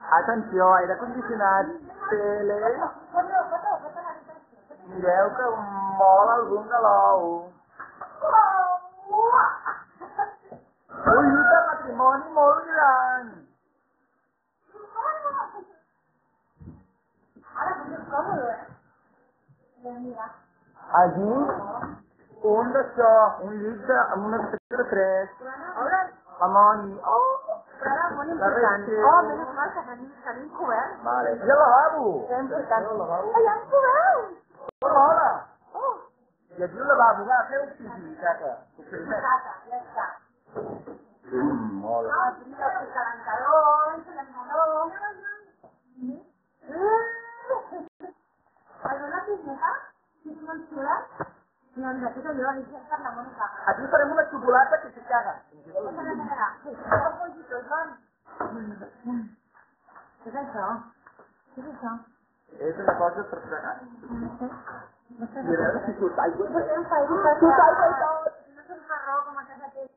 Attenzione, aire condizionato, tele, mireu que mola algun galou. Ui, de matrimoni molt gran. Allí, un d'això, un llit amb una habitació de 3. Amoni. La resta. Menos mal que tenim cobert. Vale. I el lavabo. És important. El lavabo. Ai, hem cobert! Hola. I aquí el lavabo, va, feu pipí, caca. Caca, ja està. Hola. El calentador, el calentador. ¿Algo la piscina? ¿Sí es molt xula? No, ens ha fet allò, li fem per la Mònica. Aquí farem una xocolata que se caga. Espera. Què és això? Què és això? És una cosa per fregar. No sé. I a veure si surt aigua. Posem faena. Surt aigua i tot. No surt marró com a casa teva.